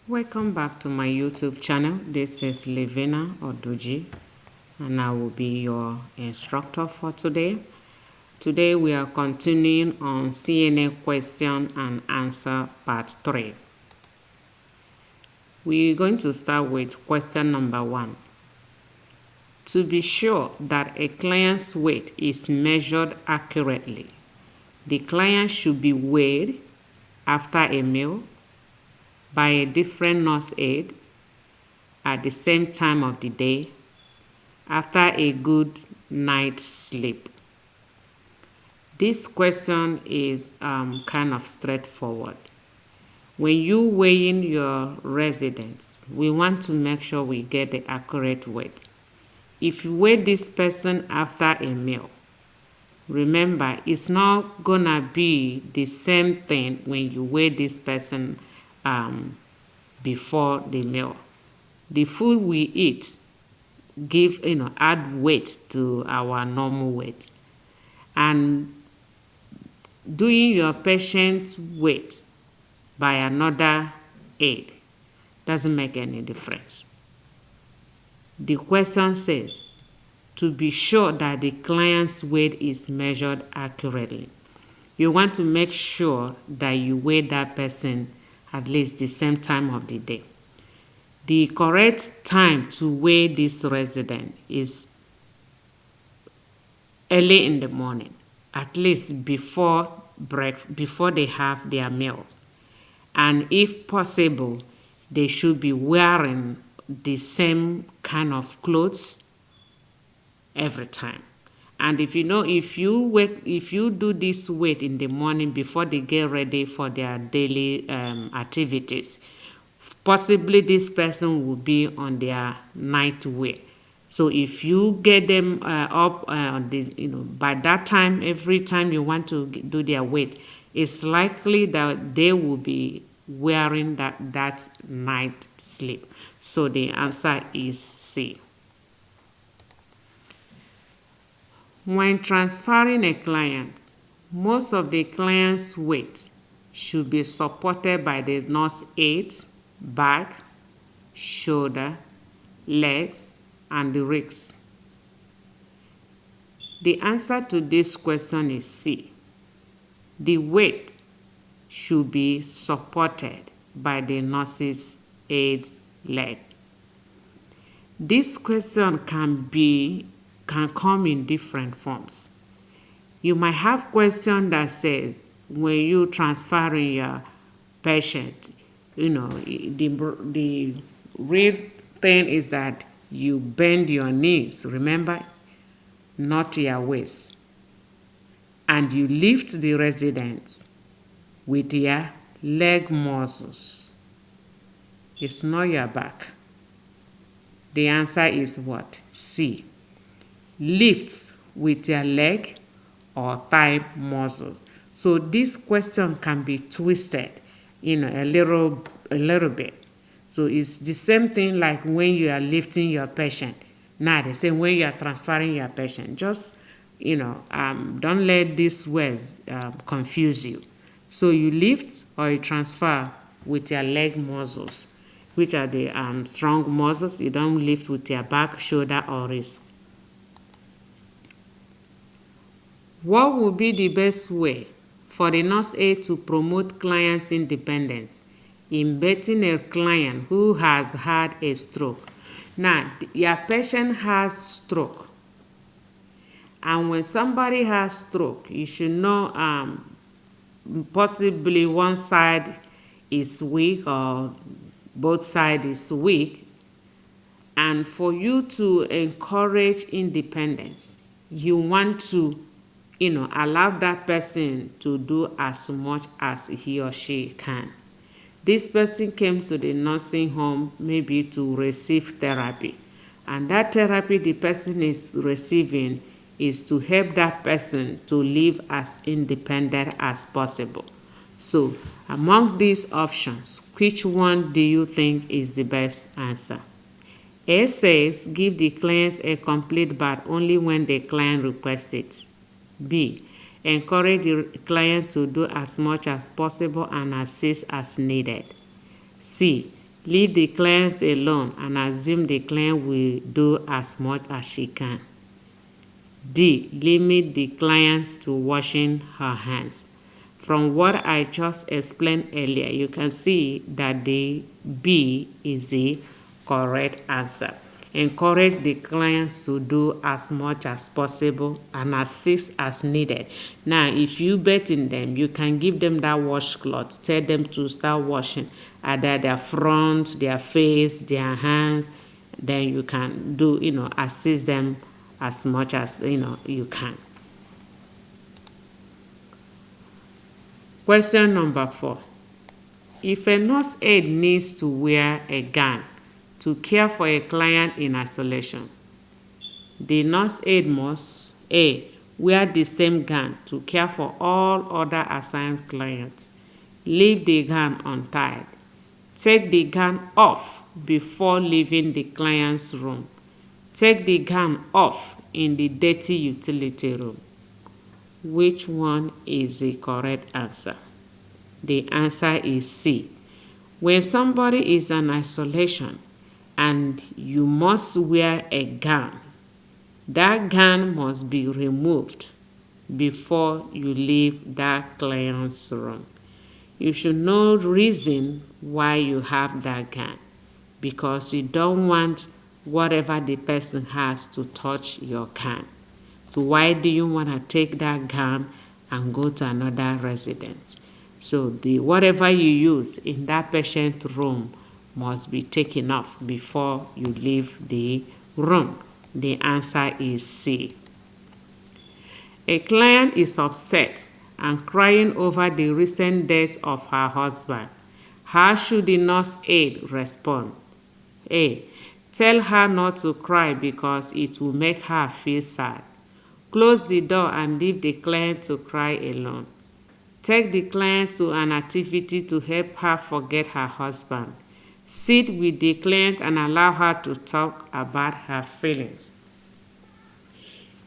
Welcome back to my YouTube channel. This is Levina Oduji and I will be your instructor for today. Today we are continuing on CNA question and answer part 3. We're going to start with question number 1. To be sure that a client's weight is measured accurately, the client should be weighed after a meal by a different nurse aide at the same time of the day after a good night's sleep. This question is kind of straightforward. When you weigh in your residents, we want to make sure we get the accurate weight. If you weigh this person after a meal, remember it's not gonna be the same thing when you weigh this person before the meal. The food we eat add weight to our normal weight, and doing your patient's weight by another aide doesn't make any difference. The question says to be sure that the client's weight is measured accurately. You want to make sure that you weigh that person at least the same time of the day. The correct time to weigh this resident is early in the morning, at least before they have their meals. And if possible, they should be wearing the same kind of clothes every time. And if you do this weight in the morning before they get ready for their daily activities, possibly this person will be on their night wear. So if you get them up on this, by that time, every time you want to do their weight, it's likely that they will be wearing that night sleep. So the answer is C. When transferring a client, most of the client's weight should be supported by the nurse aide's back, shoulder, legs, and the ribs. The answer to this question is C. The weight should be supported by the nurse's aide's leg. This question can come in different forms. You might have question that says when you transferring your patient, the real thing is that you bend your knees, remember, not your waist, and you lift the resident with your leg muscles. It's not your back. The answer is what? C. Lift with your leg or thigh muscles. So this question can be twisted, a little bit. So it's the same thing like when you are lifting your patient. Now the same when you are transferring your patient. Just don't let these words confuse you. So you lift or you transfer with your leg muscles, which are the strong muscles. You don't lift with your back, shoulder, or wrist. What would be the best way for the nurse aide to promote client's independence in bathing a client who has had a stroke? Now, your patient has stroke. And when somebody has stroke, you should know possibly one side is weak or both sides is weak. And for you to encourage independence, you want to allow that person to do as much as he or she can. This person came to the nursing home maybe to receive therapy. And that therapy the person is receiving is to help that person to live as independent as possible. So, among these options, which one do you think is the best answer? A says give the client a complete bath only when the client requests it. B. Encourage the client to do as much as possible and assist as needed. C. Leave the client alone and assume the client will do as much as she can. D. Limit the client to washing her hands. From what I just explained earlier, you can see that the B is the correct answer. Encourage the clients to do as much as possible and assist as needed. Now, if you bet in them, you can give them that washcloth. Tell them to start washing either their front, their face, their hands. Then you can do, assist them as much as, you can. Question number 4. If a nurse aide needs to wear a gown to care for a client in isolation, the nurse aide must A. Wear the same gown to care for all other assigned clients. Leave the gown untied. Take the gown off before leaving the client's room. Take the gown off in the dirty utility room. Which one is the correct answer? The answer is C. When somebody is in isolation and you must wear a gown, that gown must be removed before you leave that client's room. You should know the reason why you have that gown, because you don't want whatever the person has to touch your gown. So why do you want to take that gown and go to another residence? So whatever you use in that patient room must be taken off before you leave the room. The answer is C. A client is upset and crying over the recent death of her husband. How should the nurse aide respond? A. Tell her not to cry because it will make her feel sad. Close the door and leave the client to cry alone. Take the client to an activity to help her forget her husband. Sit with the client and allow her to talk about her feelings.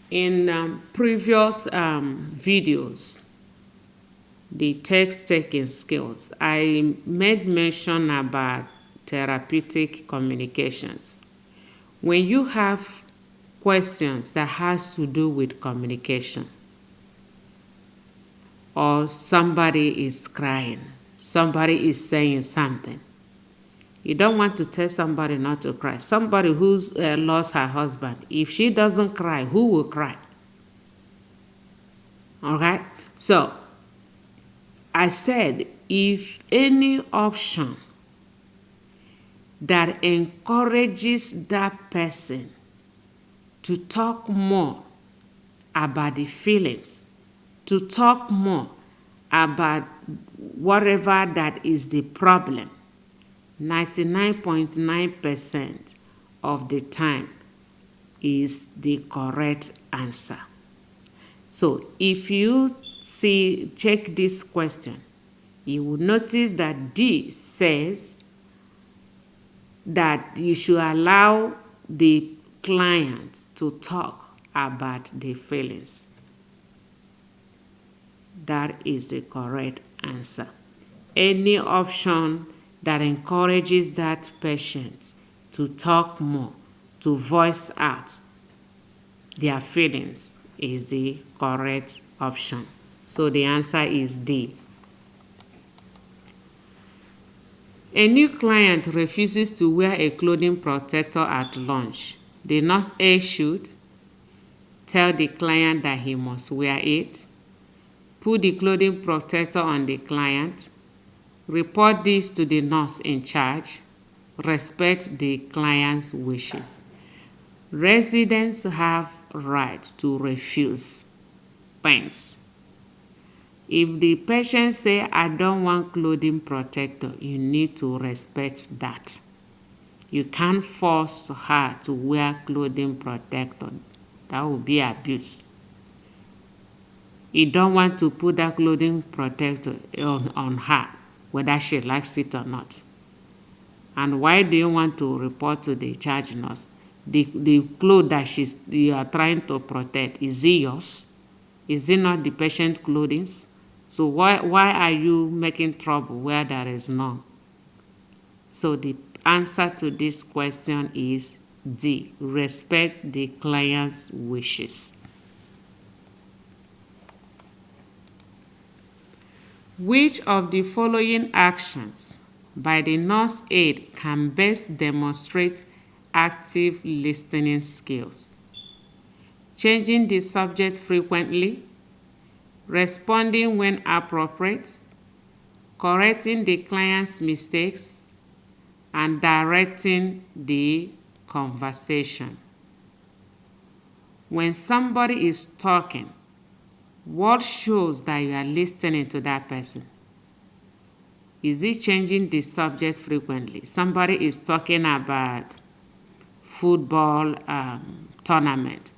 In previous videos, the text-taking skills, I made mention about therapeutic communications. When you have questions that has to do with communication, or somebody is crying, somebody is saying something, you don't want to tell somebody not to cry. Somebody who's lost her husband, if she doesn't cry, who will cry? Okay? So, I said, if any option that encourages that person to talk more about the feelings, to talk more about whatever that is the problem, 99.9% of the time is the correct answer. So if you check this question, you will notice that D says that you should allow the client to talk about the feelings. That is the correct answer. Any option that encourages that patient to talk more, to voice out their feelings, is the correct option. So the answer is D. A new client refuses to wear a clothing protector at lunch. The nurse aide should tell the client that he must wear it, put the clothing protector on the client, report this to the nurse in charge, respect the client's wishes. Residents have right to refuse things. If the patient say, I don't want clothing protector, you need to respect that. You can't force her to wear clothing protector. That would be abuse. You don't want to put that clothing protector on her, whether she likes it or not. And why do you want to report to the charge nurse? The clothes that you are trying to protect, is it yours? Is it not the patient's clothing? So why are you making trouble where there is none? So the answer to this question is D. Respect the client's wishes. Which of the following actions by the nurse aide can best demonstrate active listening skills? Changing the subject frequently, responding when appropriate, correcting the client's mistakes, and directing the conversation. When somebody is talking, what shows that you are listening to that person? Is it changing the subject frequently? Somebody is talking about football tournament,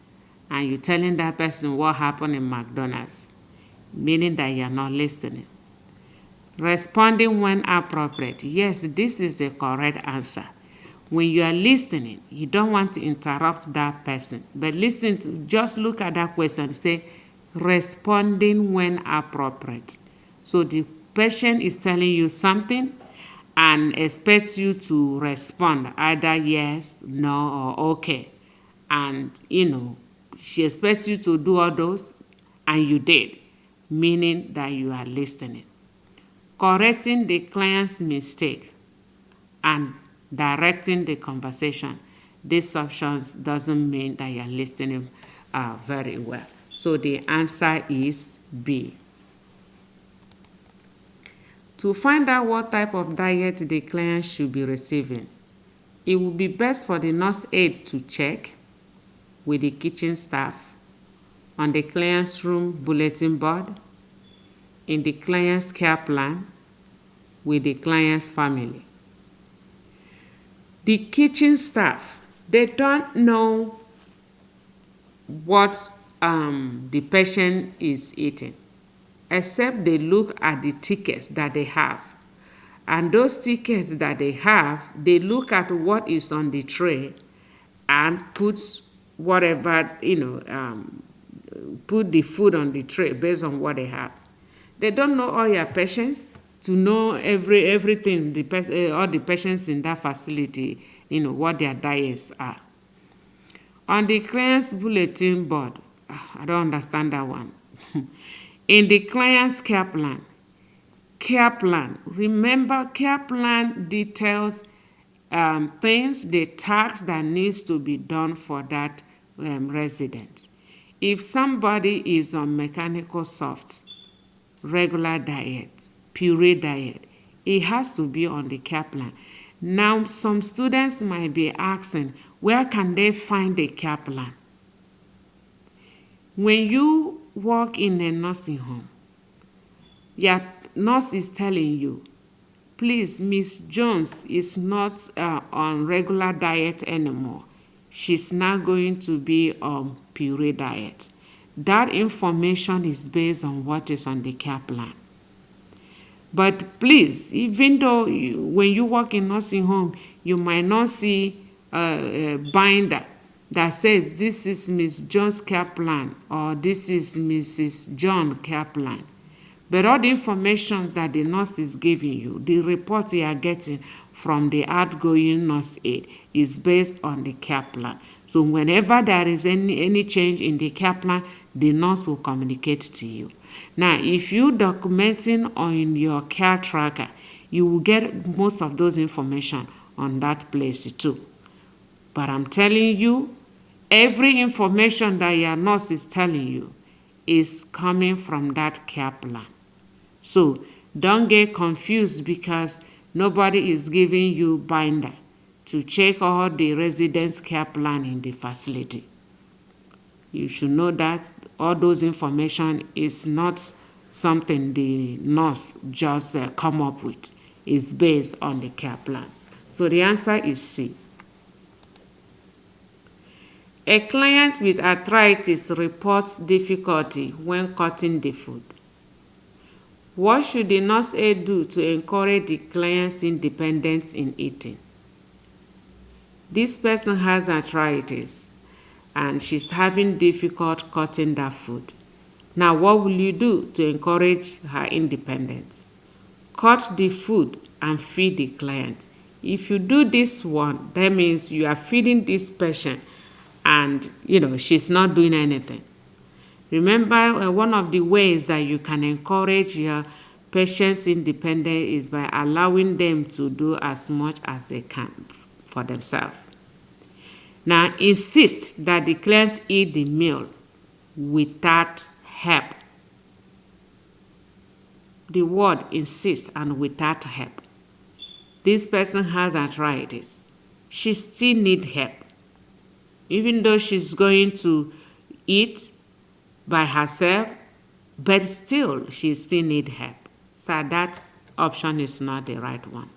and you're telling that person what happened in McDonald's, meaning that you are not listening. Responding when appropriate. Yes, this is the correct answer. When you are listening, you don't want to interrupt that person, but listen to, just look at that question, say, responding when appropriate. So the patient is telling you something and expects you to respond either yes, no, or okay. And, she expects you to do all those, and you did, meaning that you are listening. Correcting the client's mistake and directing the conversation. These options doesn't mean that you're listening very well. So the answer is B. To find out what type of diet the client should be receiving, it would be best for the nurse aide to check with the kitchen staff, on the client's room bulletin board, in the client's care plan, with the client's family. The kitchen staff, they don't know what the patient is eating, except they look at the tickets that they have. And those tickets that they have, they look at what is on the tray and put whatever, put the food on the tray based on what they have. They don't know all your patients to know everything, all the patients in that facility, what their diets are. On the client's bulletin board, I don't understand that one. In the client's care plan, remember, care plan details things, the tasks that needs to be done for that resident. If somebody is on mechanical soft, regular diet, puree diet, it has to be on the care plan. Now, some students might be asking, where can they find a care plan? When you work in a nursing home, your nurse is telling you, please, Miss Jones is not on regular diet anymore. She's now going to be on puree diet. That information is based on what is on the care plan. But please, even though when you work in nursing home, you might not see a binder that says this is Miss John's care plan or this is Mrs. John care plan. But all the information that the nurse is giving you, the report you are getting from the outgoing nurse aide is based on the care plan. So whenever there is any change in the care plan, the nurse will communicate to you. Now, if you documenting on your care tracker, you will get most of those information on that place too. But I'm telling you, every information that your nurse is telling you is coming from that care plan. So don't get confused because nobody is giving you binder to check all the residents' care plan in the facility. You should know that all those information is not something the nurse just come up with. It's based on the care plan. So the answer is C. A client with arthritis reports difficulty when cutting the food. What should the nurse aide do to encourage the client's independence in eating? This person has arthritis and she's having difficulty cutting that food. Now, what will you do to encourage her independence? Cut the food and feed the client. If you do this one, that means you are feeding this patient and, she's not doing anything. Remember, one of the ways that you can encourage your patients' independence is by allowing them to do as much as they can for themselves. Now, insist that the clients eat the meal without help. The word insist and without help. This person has arthritis. She still needs help. Even though she's going to eat by herself, but still she still needs help. So that option is not the right one.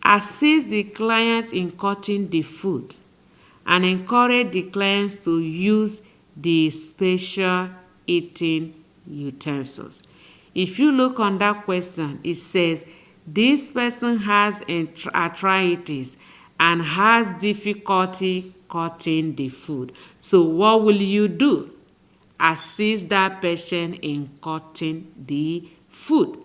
Assist the client in cutting the food and encourage the clients to use the special eating utensils. If you look on that question, it says this person has arthritis and has difficulty cutting the food. So what will you do? Assist that patient in cutting the food.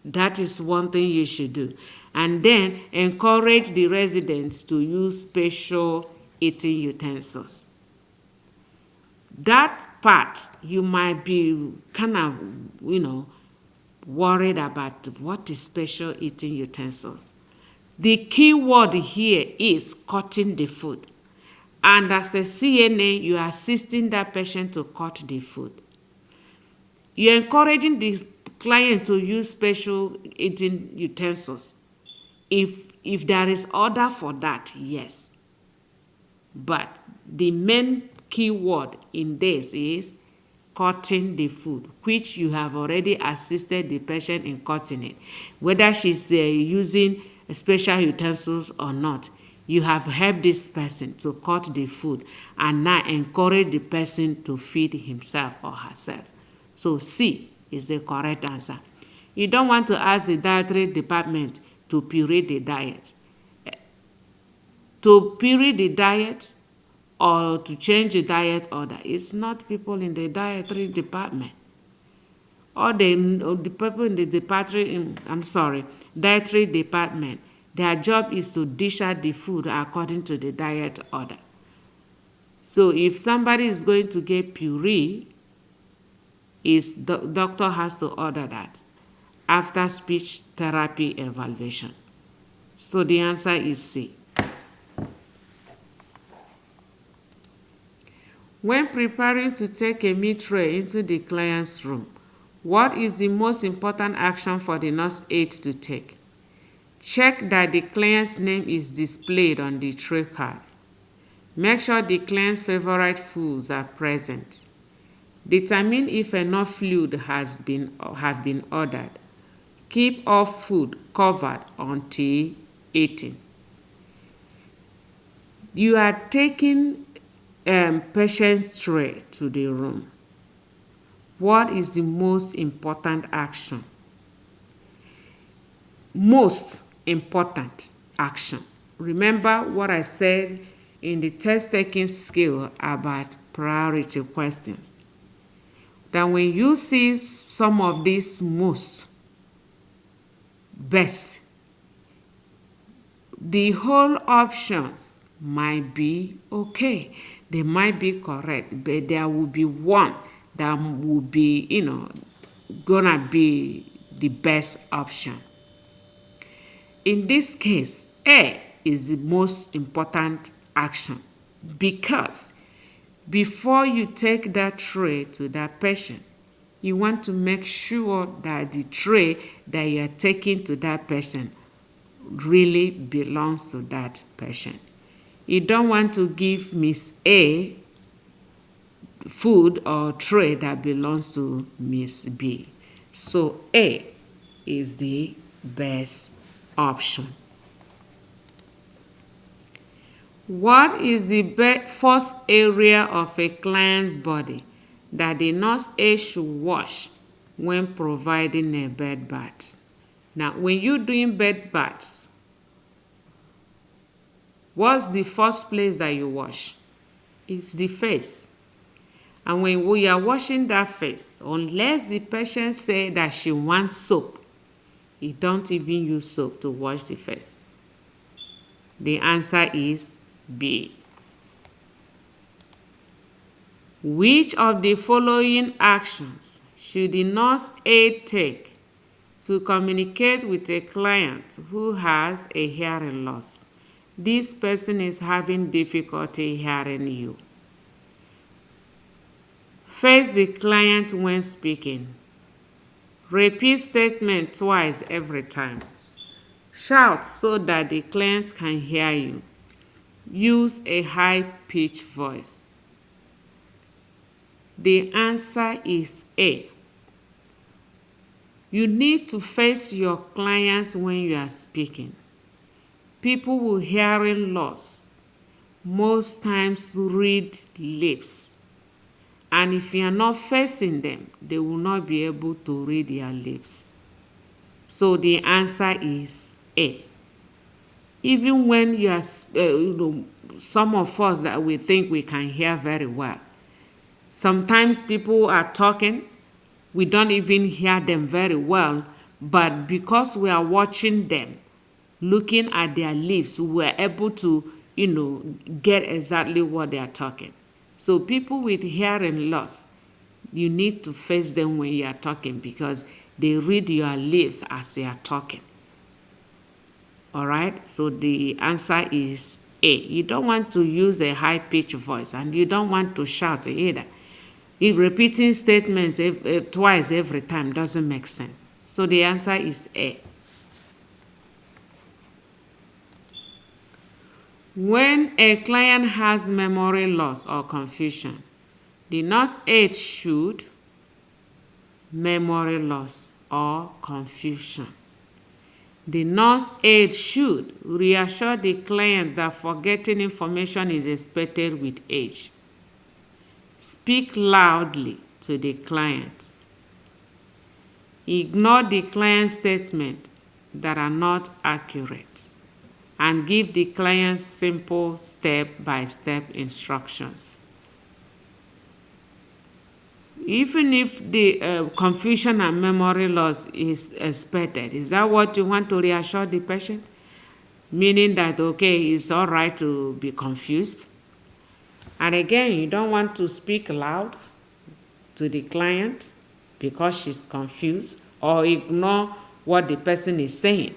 That is one thing you should do. And then encourage the residents to use special eating utensils. That part, you might be kind of, worried about what is special eating utensils. The key word here is cutting the food. And as a CNA, you are assisting that patient to cut the food. You're encouraging the client to use special eating utensils. If there is order for that, yes. But the main key word in this is cutting the food, which you have already assisted the patient in cutting it. Whether she's using special utensils or not, you have helped this person to cut the food and now encourage the person to feed himself or herself. So C is the correct answer. You don't want to ask the dietary department to puree the diet. To puree the diet or to change the diet order, it's not people in the dietary department. Or the people in the dietary department, their job is to dish out the food according to the diet order. So if somebody is going to get puree, the doctor has to order that after speech therapy evaluation. So the answer is C. When preparing to take a meat tray into the client's room, what is the most important action for the nurse aide to take? Check that the client's name is displayed on the tray card. Make sure the client's favorite foods are present. Determine if enough fluid have been ordered. Keep all food covered until eating. You are taking patient's tray to the room. What is the most important action? Most important action. Remember what I said in the test-taking skill about priority questions. That when you see some of these most, best, the whole options might be okay. They might be correct, but there will be one that will be, gonna be the best option. In this case, A is the most important action because before you take that tray to that patient, you want to make sure that the tray that you are taking to that patient really belongs to that patient. You don't want to give Miss A food or tray that belongs to Miss B. So A is the best option. What is the first area of a client's body that the nurse aide should wash when providing a bed bath? Now, when you're doing bed baths, what's the first place that you wash? It's the face. And when we are washing that face, unless the patient say that she wants soap, You don't even use soap to wash the face. The answer is B. Which of the following actions should the nurse aide take to communicate with a client who has a hearing loss? This person is having difficulty hearing you. Face the client when speaking. Repeat statement twice every time. Shout so that the client can hear you. Use a high-pitched voice. The answer is A. You need to face your clients when you are speaking. People with hearing loss most times read lips. And if you are not facing them, they will not be able to read your lips. So the answer is A. Even when you are, some of us that we think we can hear very well, sometimes people are talking, we don't even hear them very well, but because we are watching them, looking at their lips, we are able to, get exactly what they are talking. So people with hearing loss, you need to face them when you are talking because they read your lips as you are talking. All right, so the answer is A. You don't want to use a high-pitched voice and you don't want to shout either. If repeating statements twice every time doesn't make sense. So the answer is A. When a client has memory loss or confusion, the nurse aide should memory loss or confusion. The nurse aide should reassure the client that forgetting information is expected with age. Speak loudly to the client. Ignore the client's statements that are not accurate and give the client simple step-by-step instructions. Even if the confusion and memory loss is expected, is that what you want to reassure the patient? Meaning that, okay, it's all right to be confused. And again, you don't want to speak loud to the client because she's confused or ignore what the person is saying.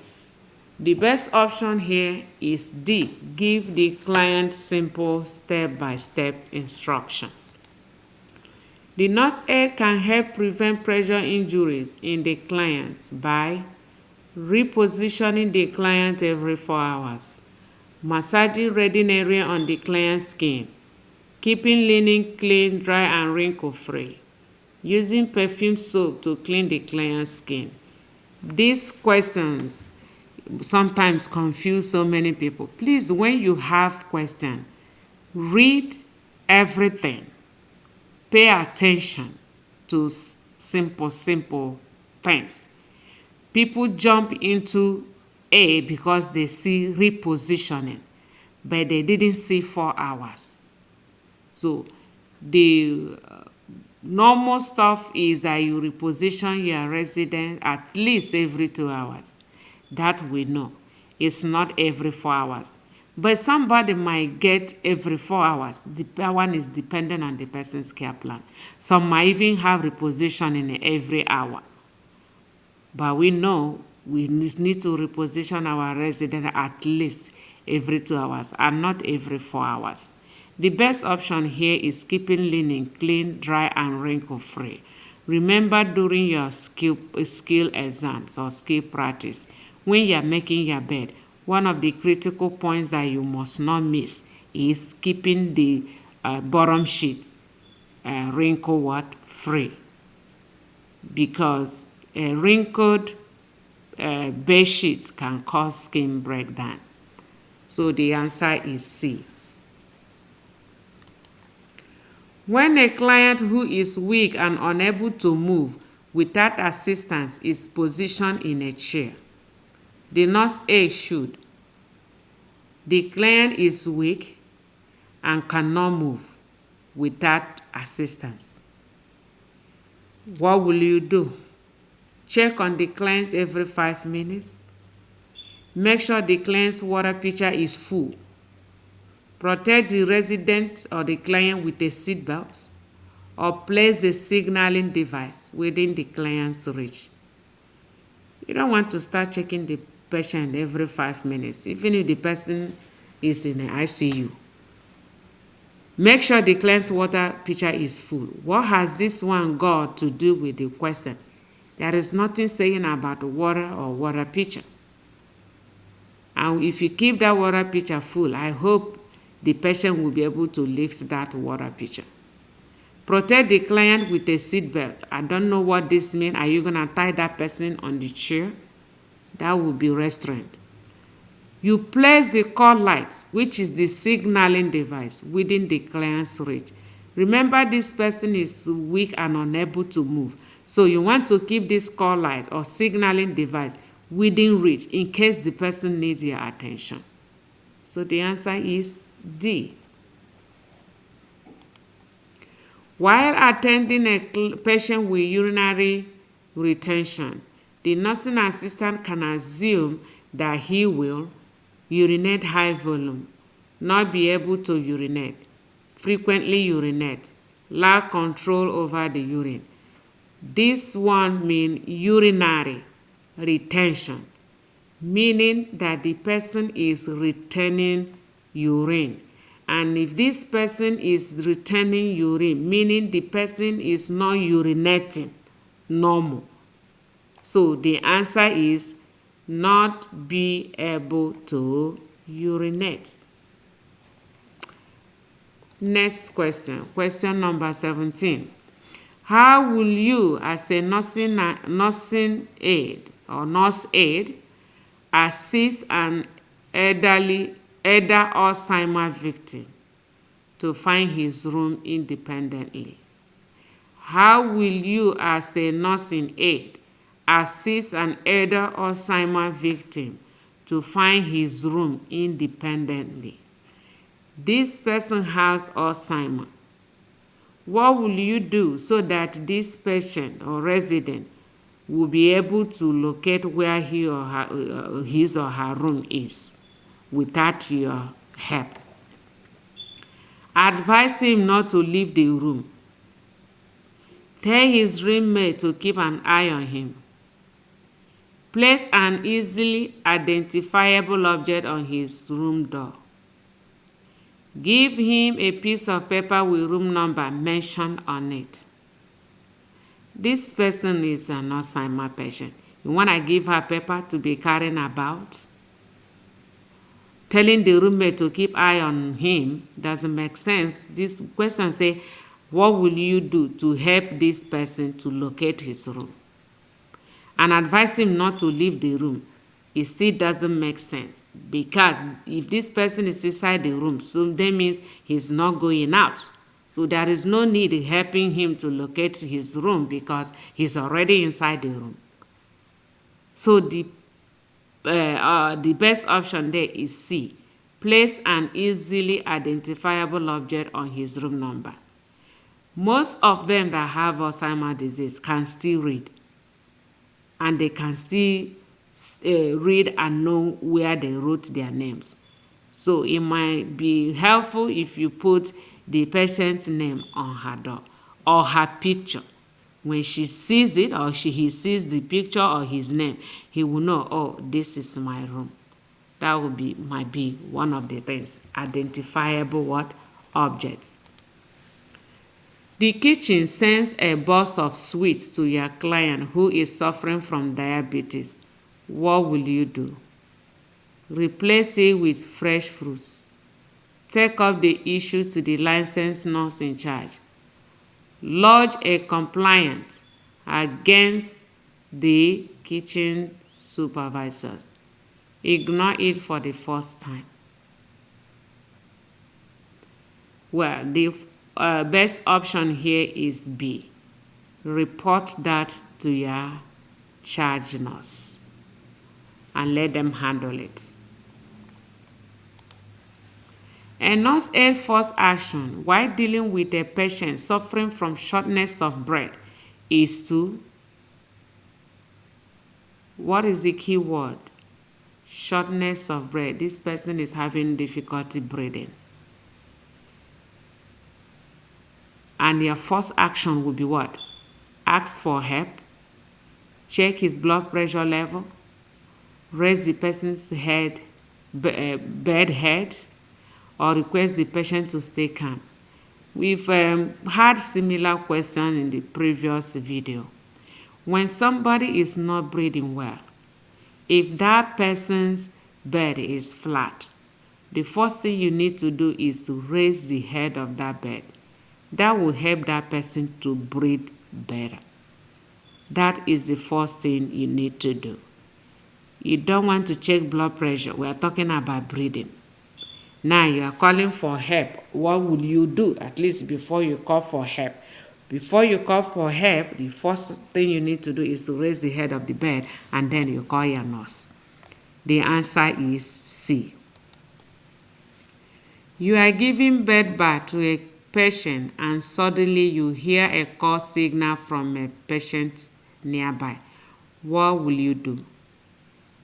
The best option here is D. Give the client simple step-by-step instructions. The nurse aide can help prevent pressure injuries in the clients by repositioning the client every 4 hours, massaging reddened area on the client's skin, keeping linen clean, dry, and wrinkle-free, using perfume soap to clean the client's skin. These questions sometimes confuse so many people. Please, when you have questions, read everything. Pay attention to simple things. People jump into A because they see repositioning, but they didn't see 4 hours. So the normal stuff is that you reposition your resident at least every 2 hours. That we know. It's not every 4 hours. But somebody might get every 4 hours. That one is dependent on the person's care plan. Some might even have repositioning every hour. But we know we need to reposition our resident at least every 2 hours and not every 4 hours. The best option here is keeping linen clean, dry, and wrinkle-free. Remember during your skill exams or skill practice, when you are making your bed, one of the critical points that you must not miss is keeping the bottom sheet wrinkle-free, because a wrinkled bed sheet can cause skin breakdown. So the answer is C. When a client who is weak and unable to move without assistance is positioned in a chair, the nurse aide should. The client is weak and cannot move without assistance. What will you do? Check on the client every 5 minutes. Make sure the client's water pitcher is full. Protect the resident or the client with a seatbelt, or place a signaling device within the client's reach. You don't want to start checking the patient every 5 minutes, even if the person is in the ICU. Make sure the client's water pitcher is full. What has this one got to do with the question? There is nothing saying about water or water pitcher. And if you keep that water pitcher full, I hope the patient will be able to lift that water pitcher. Protect the client with a seatbelt. I don't know what this means. Are you going to tie that person on the chair? That will be restraint. You place the call light, which is the signaling device, within the client's reach. Remember, this person is weak and unable to move. So you want to keep this call light or signaling device within reach in case the person needs your attention. So the answer is D. While attending a patient with urinary retention, the nursing assistant can assume that he will urinate high volume, not be able to urinate, frequently urinate, lack control over the urine. This one means urinary retention, meaning that the person is retaining urine. And if this person is retaining urine, meaning the person is not urinating normal. So the answer is not be able to urinate. Next question, question number 17. How will you, as a nursing aide or nurse aide, assist an elder Alzheimer victim to find his room independently? How will you, as a nursing aide, assist an elder Alzheimer victim to find his room independently? This person has Alzheimer. What will you do so that this patient or resident will be able to locate where his or her room is without your help? Advise him not to leave the room. Tell his roommate to keep an eye on him. Place an easily identifiable object on his room door. Give him a piece of paper with room number mentioned on it. This person is an Alzheimer patient. You want to give her paper to be carrying about? Telling the roommate to keep eye on him doesn't make sense. This question says, what will you do to help this person to locate his room? And advise him not to leave the room. It still doesn't make sense, because if this person is inside the room, so that means he's not going out. So there is no need in helping him to locate his room because he's already inside the room. So the best option there is C. Place an easily identifiable object on his room number. Most of them that have Alzheimer's disease can still read, and they can still read and know where they wrote their names. So it might be helpful if you put the patient's name on her door or her picture. When she sees it or he sees the picture or his name, he will know, oh, this is my room. That might be one of the things, identifiable what? Objects. The kitchen sends a box of sweets to your client who is suffering from diabetes. What will you do? Replace it with fresh fruits. Take up the issue to the licensed nurse in charge. Lodge a complaint against the kitchen supervisors. Ignore it for the first time. Well, the best option here is B. Report that to your charge nurse and let them handle it. A nurse aide first action while dealing with a patient suffering from shortness of breath is to What is the key word? Shortness of breath. This person is having difficulty breathing. And your first action will be what? Ask for help, check his blood pressure level, raise the person's bed head, or request the patient to stay calm. We've had similar question in the previous video. When somebody is not breathing well, if that person's bed is flat, the first thing you need to do is to raise the head of that bed. That will help that person to breathe better. That is the first thing you need to do. You don't want to check blood pressure. We are talking about breathing. Now you are calling for help. What will you do at least before you call for help? Before you call for help, the first thing you need to do is to raise the head of the bed, and then you call your nurse. The answer is C. You are giving bed bath to a patient and suddenly you hear a call signal from a patient nearby. What will you do?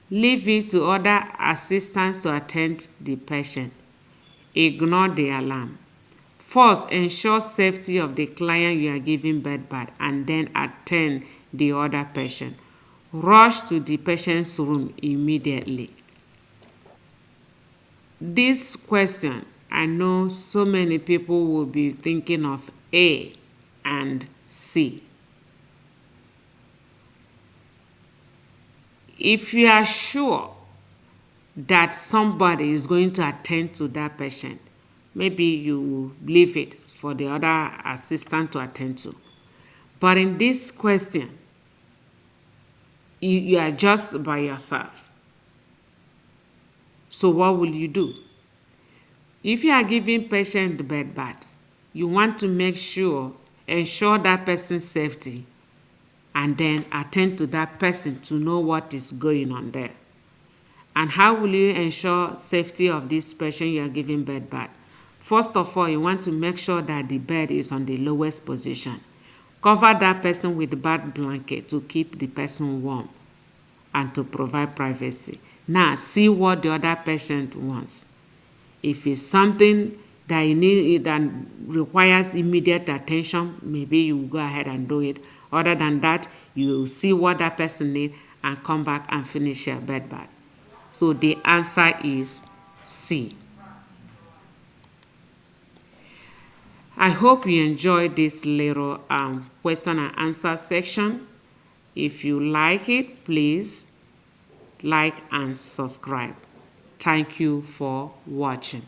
Leave it to other assistants to attend the patient. Ignore the alarm. First, ensure safety of the client you are giving bed bath and then attend the other patient. Rush to the patient's room immediately. This question, I know so many people will be thinking of A and C. If you are sure that somebody is going to attend to that patient, maybe you leave it for the other assistant to attend to. But in this question, you are just by yourself. So what will you do? If you are giving patient the bed bath, you want to ensure that person's safety, and then attend to that person to know what is going on there. And how will you ensure safety of this patient you are giving bed bath? First of all, you want to make sure that the bed is on the lowest position. Cover that person with the bath blanket to keep the person warm and to provide privacy. Now, see what the other patient wants. If it's something that you need that requires immediate attention, maybe you go ahead and do it. Other than that, you see what that person needs and come back and finish your bed bath. So the answer is C. I hope you enjoyed this little question and answer section. If you like it, please like and subscribe. Thank you for watching.